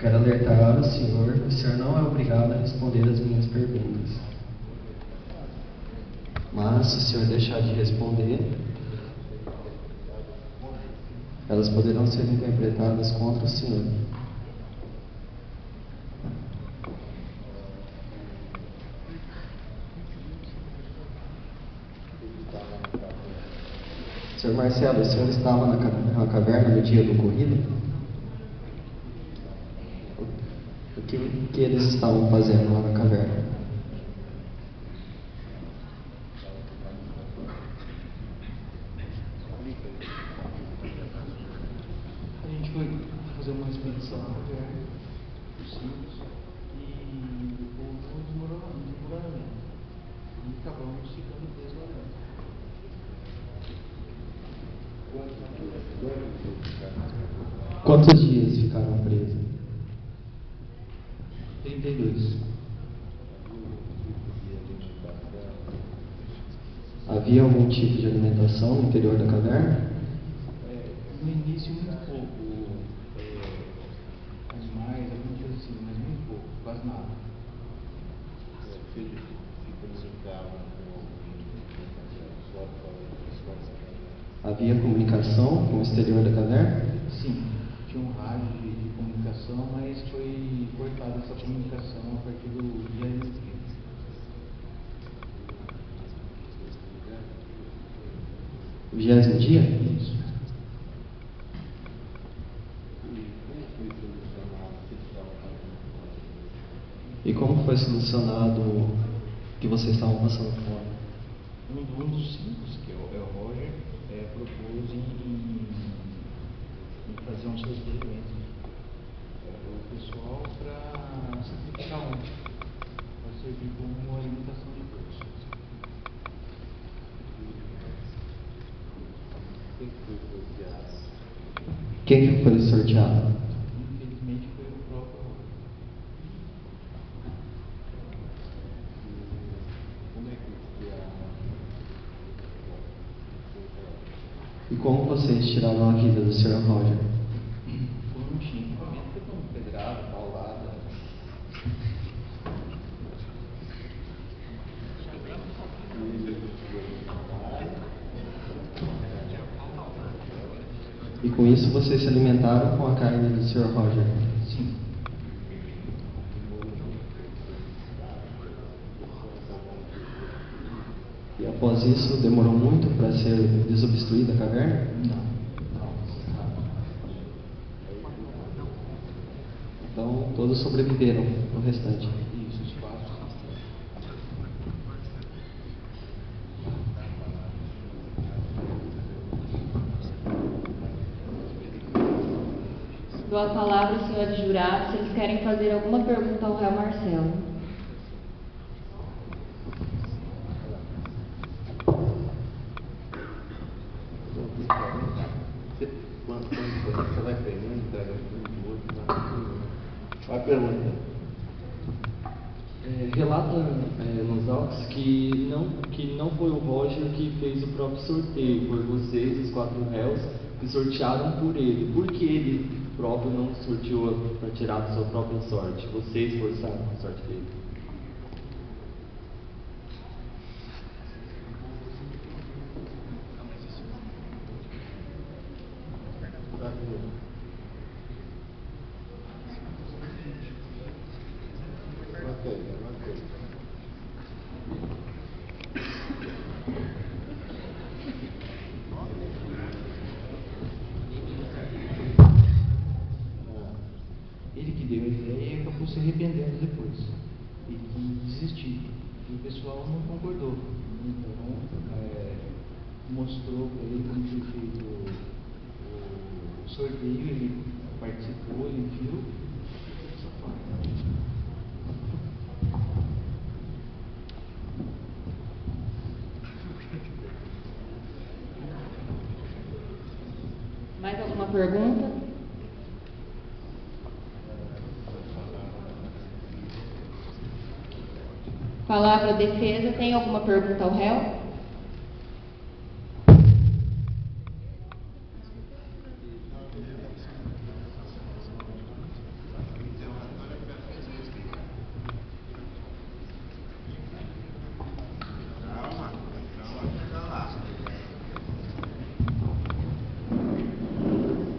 quero alertar o senhor não é obrigado a responder as minhas perguntas. Mas, se o senhor deixar de responder, elas poderão ser interpretadas contra o senhor. Senhor Marcelo, o senhor estava na caverna no dia do ocorrido? O que eles estavam fazendo lá na caverna? A gente foi fazer uma expedição na caverna, os símbolos, e o povo demorou muito. E acabamos ficando presos lá dentro. Quantos dias ficaram presos? 32. Havia algum tipo de alimentação no interior da caverna? No início, muito pouco. Animais, alguma coisa assim, mas muito pouco, quase nada. Havia comunicação com o exterior da caverna? Sim, tinha um rádio de comunicação, mas foi cortada essa comunicação a partir do dia 20º dia? Isso. E como foi solucionado que vocês estavam passando fome? Um dos símbolos, que é o Roger, propôs em fazer um sorteio entre o pessoal para sacrificar um, para servir como alimentação de todos. Quem que foi sorteado? Infelizmente foi o próprio Roger. E como vocês tiraram a vida do Sr. Roger? Não tinha equipamento, foi com pedrada, paulada. E com isso vocês se alimentaram com a carne do Sr. Roger? Sim. E após isso, demorou muito para ser desobstruída a caverna? Não. Então, todos sobreviveram, o restante. Isso, os quatro. Dou a palavra aos senhores jurados se eles querem fazer alguma pergunta ao réu Marcelo. Você vai perguntar, vai perguntar. Relata nos autos que não foi o Roger que fez o próprio sorteio, foi vocês, os 4 réus, que sortearam por ele. Por que ele próprio não sorteou para tirar da sua própria sorte? Vocês forçaram a sorte dele. Ele que deu a ideia e acabou se arrependendo depois. E quis desistir. E o pessoal não concordou. Então, mostrou para ele como foi feito o sorteio, ele participou, ele viu. Dessa forma. Mais alguma pergunta? Palavra defesa. Tem alguma pergunta ao réu?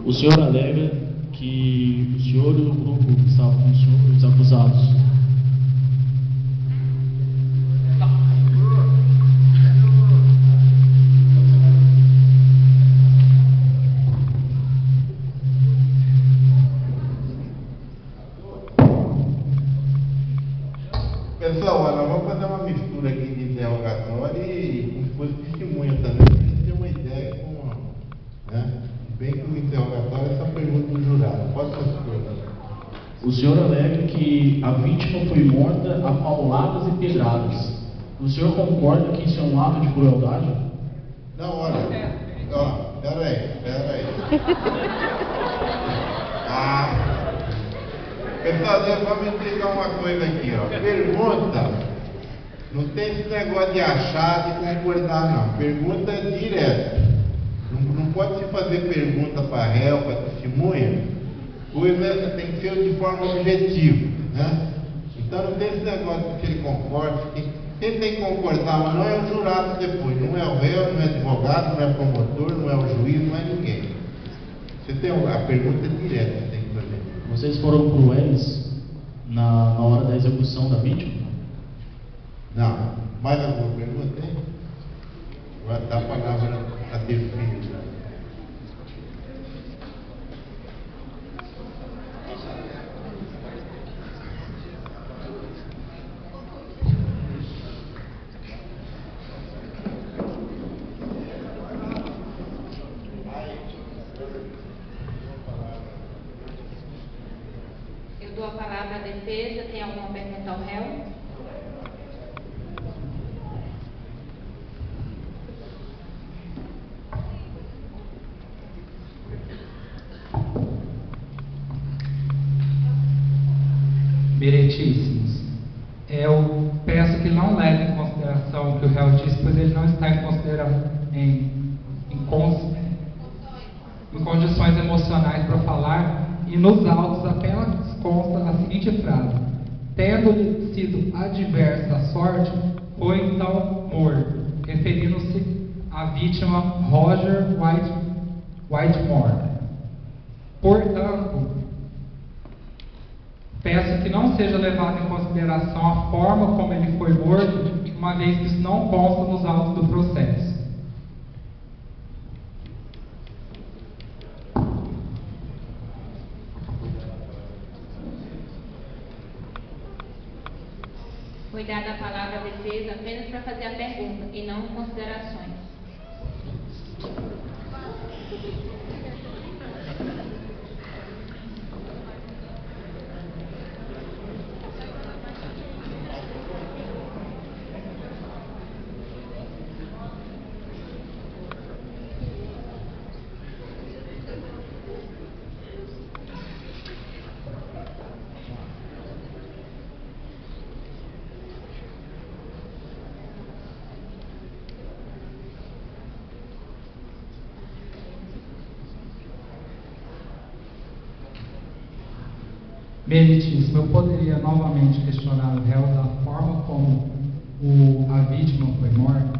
O senhor alega que o senhor e o grupo que estava com o senhor, os acusados, Pessoal, olha, nós vamos fazer uma mistura aqui de interrogatório e como se fosse testemunha também, para a gente ter uma ideia como, né? Bem que no interrogatório essa pergunta do jurado. Pode continuar. o senhor alega que a vítima foi morta a pauladas e pedradas. O senhor concorda que isso é um ato de crueldade? Não, olha, ó, peraí. Pessoal, vamos explicar uma coisa aqui, ó. Pergunta, não tem esse negócio de achar, de concordar, não. Pergunta é direta. Não pode se fazer pergunta para réu, para testemunha. Coisa tem que ser de forma objetiva, né? Então não tem esse negócio de que ele concorde. Quem tem que concordar, mas não é o jurado depois. Não é o réu, não é advogado, não é promotor, não é o juiz, não é ninguém. Você tem a pergunta direta que tem que fazer. Vocês foram cruéis na hora da execução da vítima? Não. Mais alguma pergunta, hein? Vou dar a palavra a defesa. Eu dou a palavra à defesa. Tem alguma pergunta ao réu? Meritíssimos, eu peço que não leve em consideração o que o réu disse, pois ele não está em condições emocionais para falar, e nos autos apenas consta a seguinte frase: tendo-lhe sido adversa a sorte, foi então morto, referindo-se à vítima Roger Whitmore. Portanto, peço que não seja levado em consideração a forma como ele foi morto, uma vez que isso não consta nos autos do processo. Foi dada a palavra à defesa apenas para fazer a pergunta e não considerações. Meritíssimo, eu poderia novamente questionar o réu da forma como a vítima foi morta?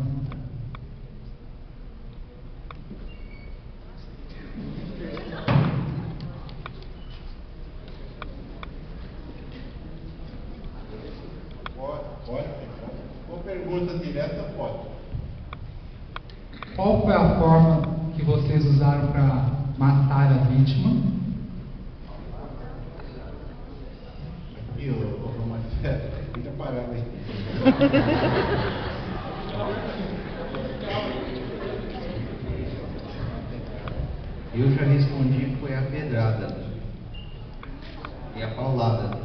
Pode. Com pergunta direta, pode. Qual foi a forma que vocês usaram para matar a vítima? Aqui, ô Marcelo, fica parado aí. Eu já respondi que foi a pedrada e a paulada.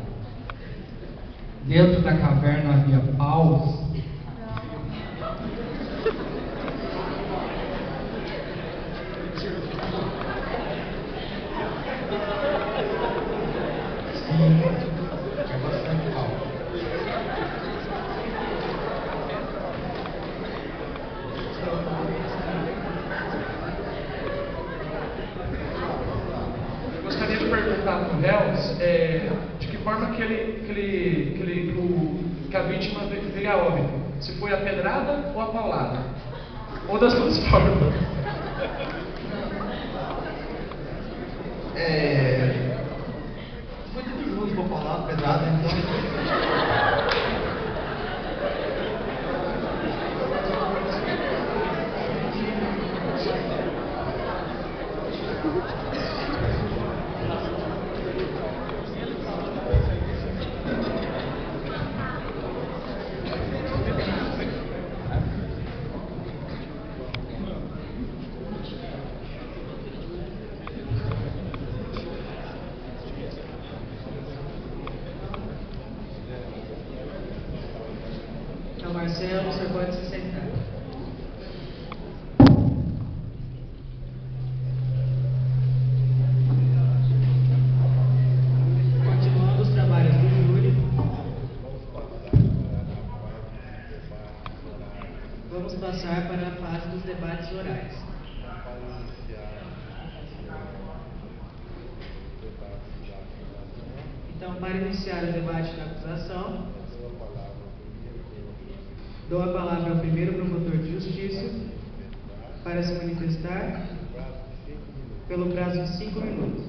Dentro da caverna havia paus? É bastante pau. Eu gostaria de perguntar para o réu de que forma que a vítima veio a óbito. Se foi a pedrada ou a paulada? Ou das duas formas. Muitos minutos vou falar, pesado, então. Então, Marcelo, o senhor pode se sentar. Continuando os trabalhos do júri, vamos passar para a fase dos debates orais. Então, para iniciar o debate da acusação, dou a palavra ao primeiro promotor de justiça para se manifestar pelo prazo de 5 minutos.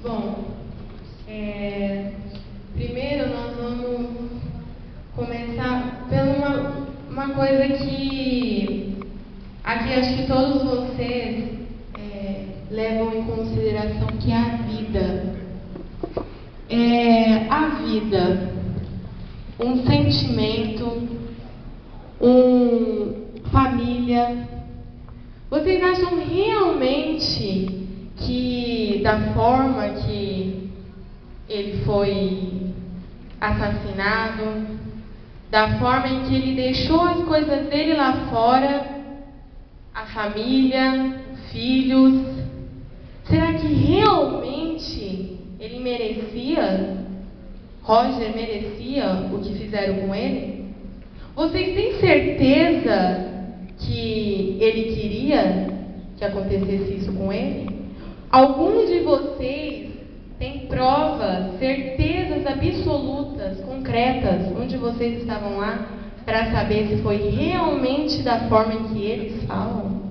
Bom, primeiro nós vamos começar por uma coisa que aqui acho que todos vocês levam em consideração, que é a vida. A vida, um sentimento, família. Vocês acham realmente que da forma que ele foi assassinado, da forma em que ele deixou as coisas dele lá fora, a família, filhos, será que realmente ele merecia, Roger merecia o que fizeram com ele? Vocês têm certeza que ele queria que acontecesse isso com ele? Alguns de vocês têm provas, certezas absolutas, concretas, onde vocês estavam lá, para saber se foi realmente da forma em que eles falam?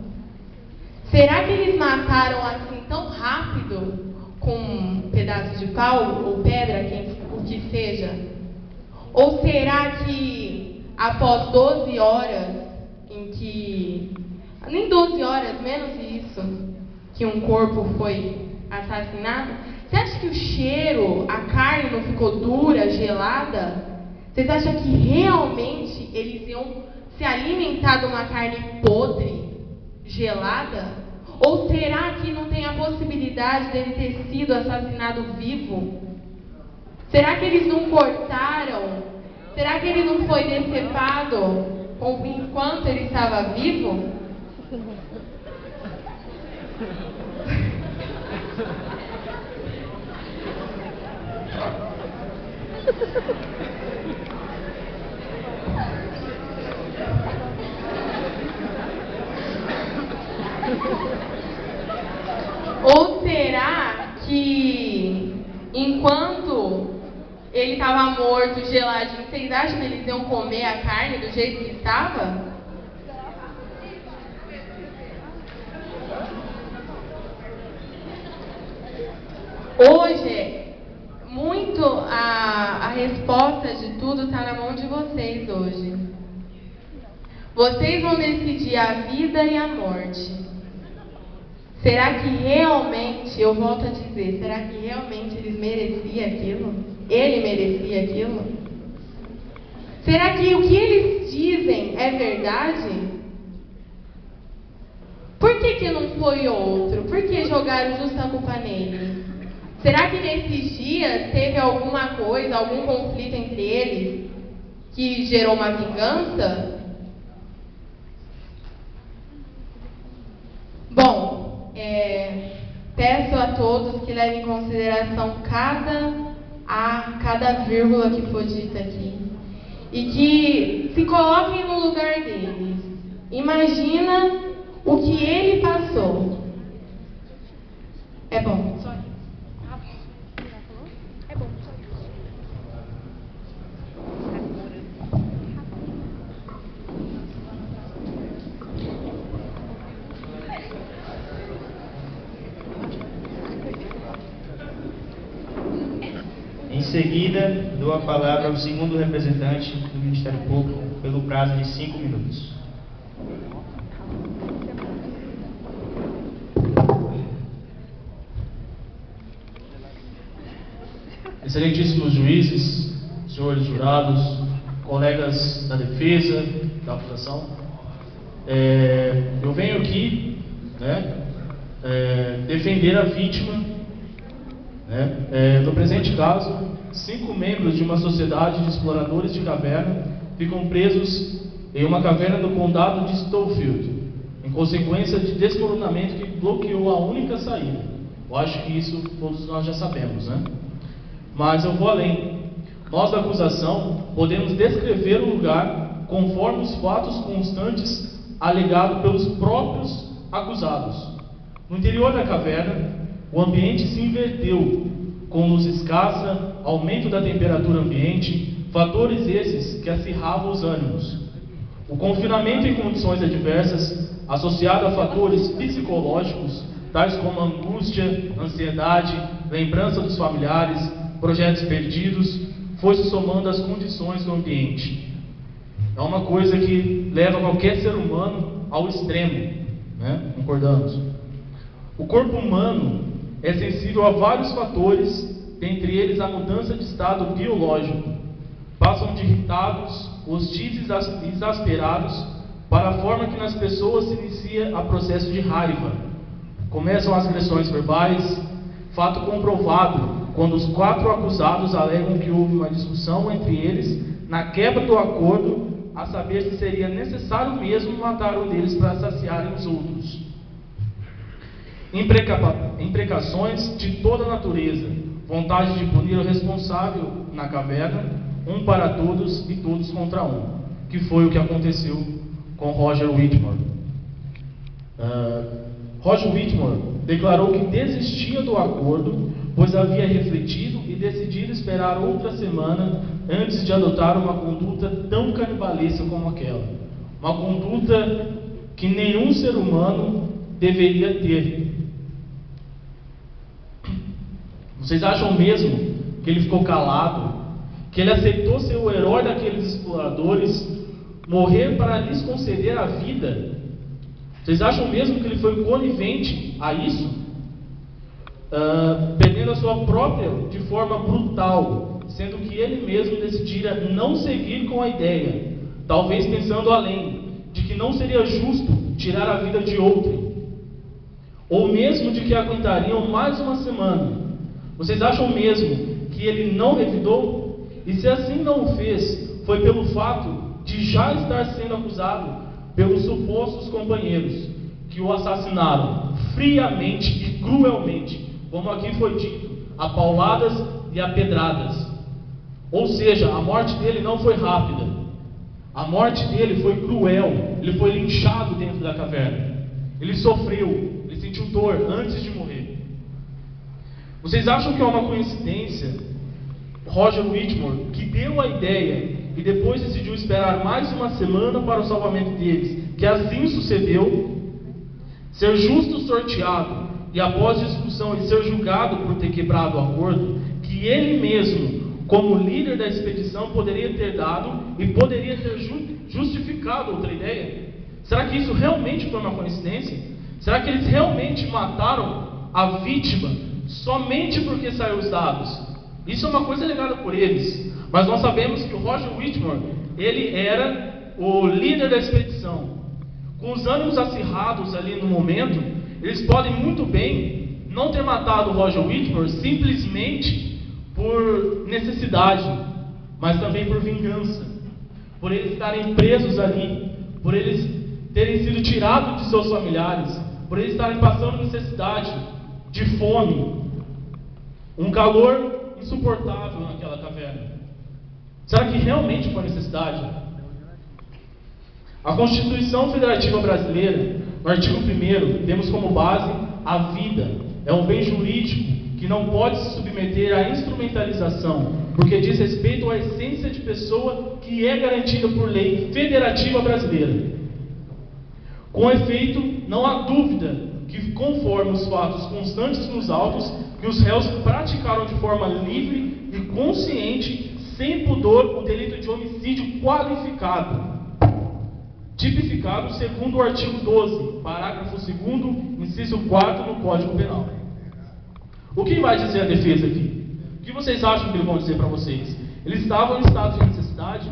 Será que eles mataram assim tão rápido, com um pedaço de pau ou pedra, o que seja? Ou será que após 12 horas, em que... nem 12 horas, menos isso, que um corpo foi assassinado, você acha que o cheiro, a carne não ficou dura, gelada? Vocês acham que realmente eles iam se alimentar de uma carne podre, gelada? Ou será que não tem a possibilidade dele ter sido assassinado vivo? Será que eles não cortaram? Será que ele não foi decepado enquanto ele estava vivo? Ou será que enquanto ele estava morto, geladinho, vocês acham que eles iam comer a carne do jeito que estava? Hoje, muito a resposta de tudo está na mão de vocês hoje. Vocês vão decidir a vida e a morte. Será que realmente, eu volto a dizer, será que realmente eles mereciam aquilo? Ele merecia aquilo? Será que o que eles dizem é verdade? Por que não foi outro? Por que jogaram justa culpa nele? Será que nesses dias teve alguma coisa, algum conflito entre eles que gerou uma vingança? Bom, peço a todos que levem em consideração cada vírgula que for dita aqui. E que se coloquem no lugar Imagina o que ele passou. É bom. Em seguida, dou a palavra ao segundo representante do Ministério Público pelo prazo de 5 minutos. Excelentíssimos juízes, senhores jurados, colegas da defesa, da acusação, eu venho aqui, defender a vítima. No presente caso, 5 membros de uma sociedade de exploradores de caverna ficam presos em uma caverna no condado de Stonefield, em consequência de desmoronamento que bloqueou a única saída. Eu acho que isso todos nós já sabemos, Mas eu vou além. Nós da acusação podemos descrever o lugar conforme os fatos constantes alegados pelos próprios acusados. No interior da caverna, o ambiente se inverteu, com luz escassa, aumento da temperatura ambiente, fatores esses que acirravam os ânimos. O confinamento em condições adversas, associado a fatores psicológicos, tais como angústia, ansiedade, lembrança dos familiares, projetos perdidos, foi se somando às condições do ambiente. É uma coisa que leva qualquer ser humano ao extremo, concordamos? O corpo humano é sensível a vários fatores, dentre eles a mudança de estado biológico. Passam de irritados, hostis e exasperados para a forma que nas pessoas se inicia a processo de raiva. Começam as agressões verbais, fato comprovado quando os 4 acusados alegam que houve uma discussão entre eles na quebra do acordo, a saber se seria necessário mesmo matar um deles para saciarem os outros. Imprecações de toda natureza, vontade de punir o responsável na caverna, um para todos e todos contra um, que foi o que aconteceu com Roger Whitmore. Roger Whitmore declarou que desistia do acordo, pois havia refletido e decidido esperar outra semana antes de adotar uma conduta tão canibalesca como aquela. Uma conduta que nenhum ser humano deveria ter. Vocês acham mesmo que ele ficou calado? Que ele aceitou ser o herói daqueles exploradores, morrer para lhes conceder a vida? Vocês acham mesmo que ele foi conivente a isso? Perdendo a sua própria de forma brutal, sendo que ele mesmo decidira não seguir com a ideia, talvez pensando além, de que não seria justo tirar a vida de outro, ou mesmo de que aguentariam mais uma semana. Vocês acham mesmo que ele não revidou? E se assim não o fez, foi pelo fato de já estar sendo acusado pelos supostos companheiros que o assassinaram friamente e cruelmente, como aqui foi dito, a pauladas e a pedradas. Ou seja, a morte dele não foi rápida. A morte dele foi cruel. Ele foi linchado dentro da caverna. Ele sofreu, ele sentiu dor antes de morrer. Vocês acham que é uma coincidência Roger Whitmore, que deu a ideia e depois decidiu esperar mais uma semana para o salvamento deles, que assim sucedeu, ser justo sorteado e após discussão e ser julgado por ter quebrado o acordo, que ele mesmo, como líder da expedição, poderia ter dado e poderia ter justificado outra ideia? Será que isso realmente foi uma coincidência? Será que eles realmente mataram a vítima somente porque saiu os dados? Isso é uma coisa alegada por eles, mas nós sabemos que o Roger Whitmore, ele era o líder da expedição. Com os ânimos acirrados ali no momento, eles podem muito bem não ter matado o Roger Whitmore simplesmente por necessidade, mas também por vingança, por eles estarem presos ali, por eles terem sido tirados de seus familiares, por eles estarem passando necessidade, de fome, um calor insuportável naquela caverna. Será que realmente foi necessidade? A Constituição Federativa Brasileira, no artigo 1º, temos como base a vida. É um bem jurídico que não pode se submeter à instrumentalização, porque diz respeito à essência de pessoa que é garantida por lei federativa brasileira. Com efeito, não há dúvida que, conforme os fatos constantes nos autos, que os réus praticaram de forma livre e consciente, sem pudor, o delito de homicídio qualificado, tipificado segundo o artigo 12, parágrafo 2º, inciso 4 do Código Penal. O que vai dizer a defesa aqui? O que vocês acham que eles vão dizer para vocês? Eles estavam em estado de necessidade?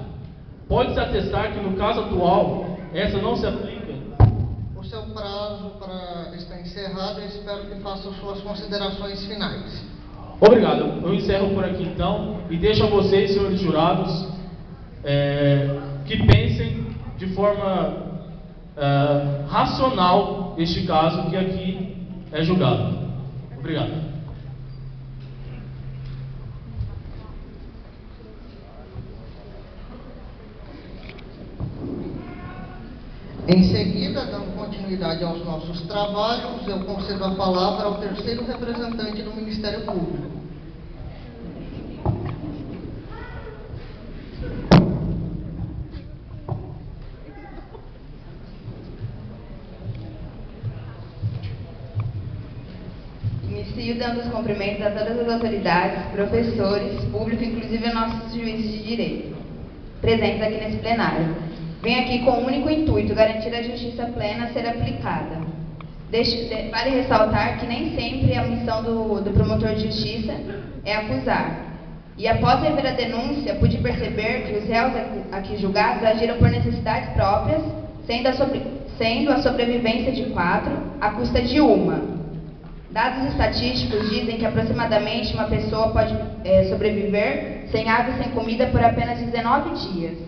Pode-se atestar que no caso atual, essa não se aplica? O seu prazo está encerrado, eu espero que faça suas considerações finais. Obrigado. Eu encerro por aqui então e deixo a vocês, senhores jurados, que pensem de forma racional este caso que aqui é julgado. Obrigado. Em seguida, dando continuidade aos nossos trabalhos, eu concedo a palavra ao terceiro representante do Ministério Público. Inicio dando os cumprimentos a todas as autoridades, professores, público, inclusive a nossos juízes de direito, presentes aqui nesse plenário. Venho aqui com o único intuito, garantir a justiça plena a ser aplicada. Vale ressaltar que nem sempre a missão do promotor de justiça é acusar. E após rever a denúncia, pude perceber que os réus aqui julgados agiram por necessidades próprias, sendo a sobrevivência de 4 à custa de 1. Dados estatísticos dizem que aproximadamente uma pessoa pode sobreviver sem água e sem comida por apenas 19 dias.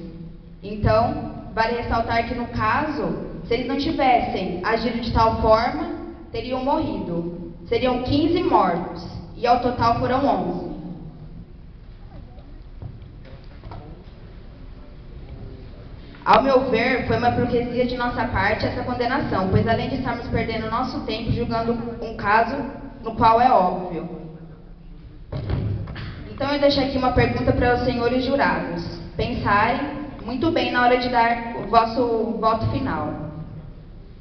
Então, vale ressaltar que no caso, se eles não tivessem agido de tal forma, teriam morrido. Seriam 15 mortos, e ao total foram 11. Ao meu ver, foi uma hipocrisia de nossa parte essa condenação, pois além de estarmos perdendo nosso tempo julgando um caso no qual é óbvio. Então eu deixo aqui uma pergunta para os senhores jurados pensarem muito bem na hora de dar o vosso voto final.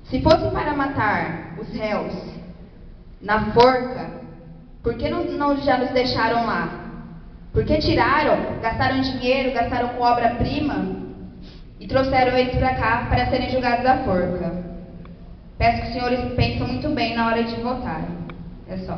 Se fosse para matar os réus na forca, por que não já nos deixaram lá? Por que tiraram, gastaram dinheiro, gastaram com obra-prima e trouxeram eles para cá para serem julgados à forca? Peço que os senhores pensem muito bem na hora de votar. É só.